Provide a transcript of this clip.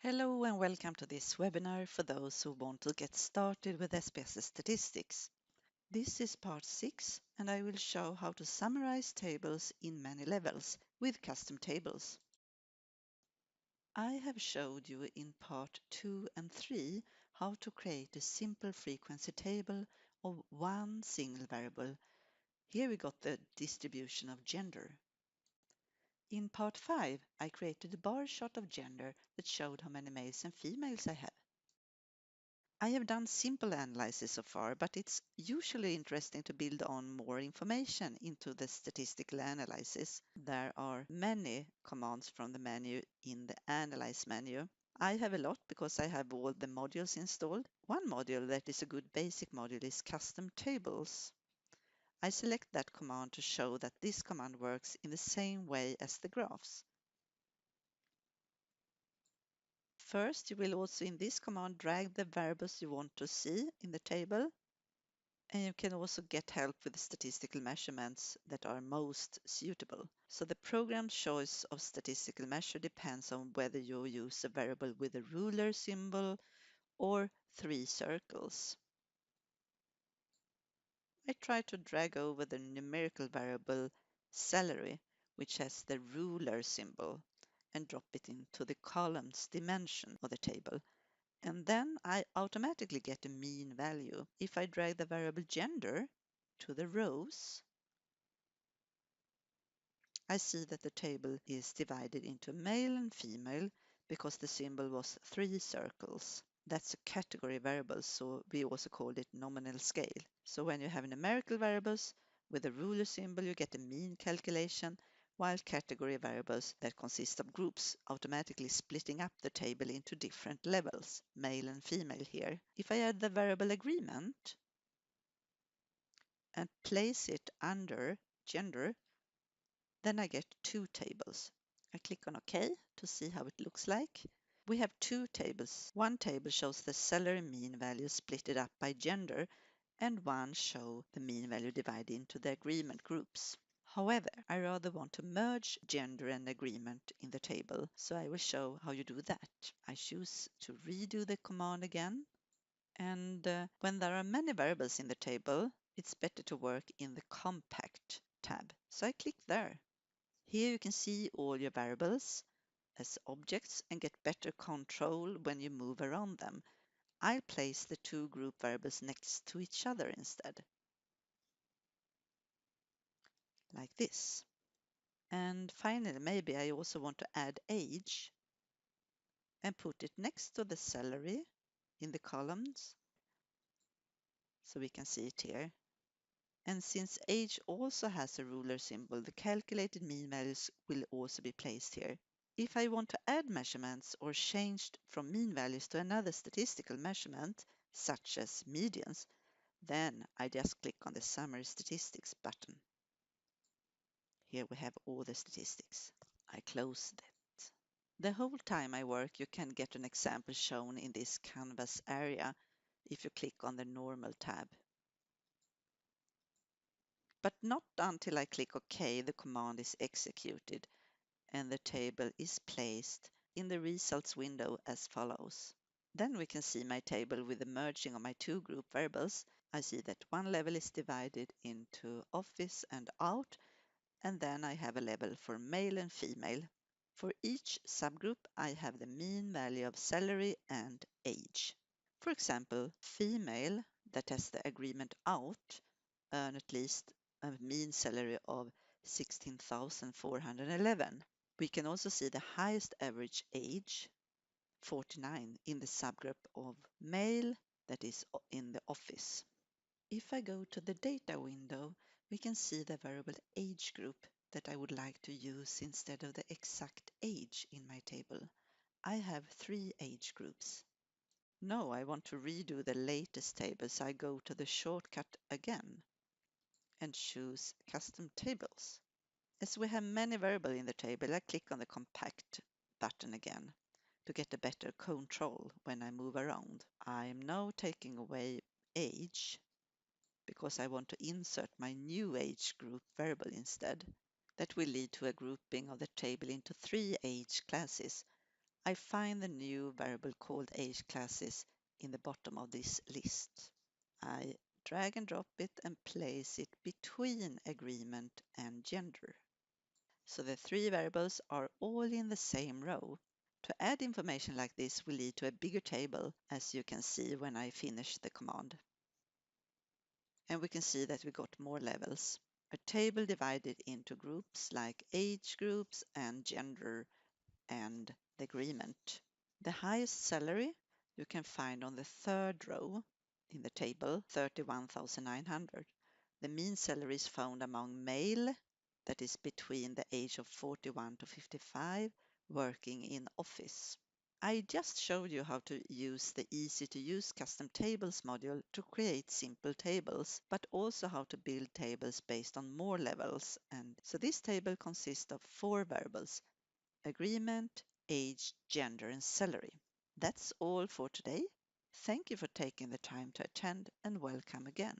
Hello and welcome to this webinar for those who want to get started with SPSS Statistics. This is part 6 and I will show how to summarize tables in many levels with custom tables. I have showed you in part 2 and 3 how to create a simple frequency table of one single variable. Here we got the distribution of gender. In part 5, I created a bar chart of gender that showed how many males and females I have. I have done simple analysis so far, but it's usually interesting to build on more information into the statistical analysis. There are many commands from the menu in the Analyze menu. I have a lot because I have all the modules installed. One module that is a good basic module is Custom Tables. I select that command to show that this command works in the same way as the graphs. First, you will also in this command drag the variables you want to see in the table. And you can also get help with the statistical measurements that are most suitable. So the program's choice of statistical measure depends on whether you use a variable with a ruler symbol or 3 circles. I try to drag over the numerical variable salary, which has the ruler symbol, and drop it into the columns dimension of the table. And then I automatically get a mean value. If I drag the variable gender to the rows, I see that the table is divided into male and female because the symbol was 3 circles. That's a category variable, so we also call it nominal scale. So when you have numerical variables with a ruler symbol, you get a mean calculation, while category variables that consist of groups automatically splitting up the table into different levels, male and female here. If I add the variable agreement and place it under gender, then I get 2 tables. I click on OK to see how it looks like. We have 2 tables. One table shows the salary mean value split up by gender, and one shows the mean value divided into the agreement groups. However, I rather want to merge gender and agreement in the table, so I will show how you do that. I choose to redo the command again, and when there are many variables in the table, it's better to work in the Compact tab. So I click there. Here you can see all your variables as objects and get better control when you move around them. I'll place the 2 group variables next to each other instead, like this. And finally, maybe I also want to add age and put it next to the salary in the columns, so we can see it here. And since age also has a ruler symbol, the calculated mean values will also be placed here. If I want to add measurements or change from mean values to another statistical measurement, such as medians, then I just click on the Summary Statistics button. Here we have all the statistics. I close it. The whole time I work, you can get an example shown in this canvas area if you click on the Normal tab. But not until I click OK, the command is executed and the table is placed in the results window as follows. Then we can see my table with the merging of my 2 group variables. I see that one level is divided into office and out, and then I have a level for male and female. For each subgroup, I have the mean value of salary and age. For example, female that has the agreement out earn at least a mean salary of 16,411. We can also see the highest average age, 49, in the subgroup of male that is in the office. If I go to the data window, we can see the variable age group that I would like to use instead of the exact age in my table. I have 3 age groups. No, I want to redo the latest table, so I go to the shortcut again and choose Custom Tables. As we have many variables in the table, I click on the Compact button again to get a better control when I move around. I am now taking away age because I want to insert my new age group variable instead. That will lead to a grouping of the table into 3 age classes. I find the new variable called age classes in the bottom of this list. I drag and drop it and place it between agreement and gender. So the three variables are all in the same row. To add information like this will lead to a bigger table, as you can see when I finish the command. And we can see that we got more levels. A table divided into groups like age groups and gender and the agreement. The highest salary you can find on the third row in the table, 31,900. The mean salary is found among male, that is between the age of 41 to 55, working in office. I just showed you how to use the easy to use custom tables module to create simple tables, but also how to build tables based on more levels. And so this table consists of 4 variables: agreement, age, gender, and salary. That's all for today. Thank you for taking the time to attend and welcome again.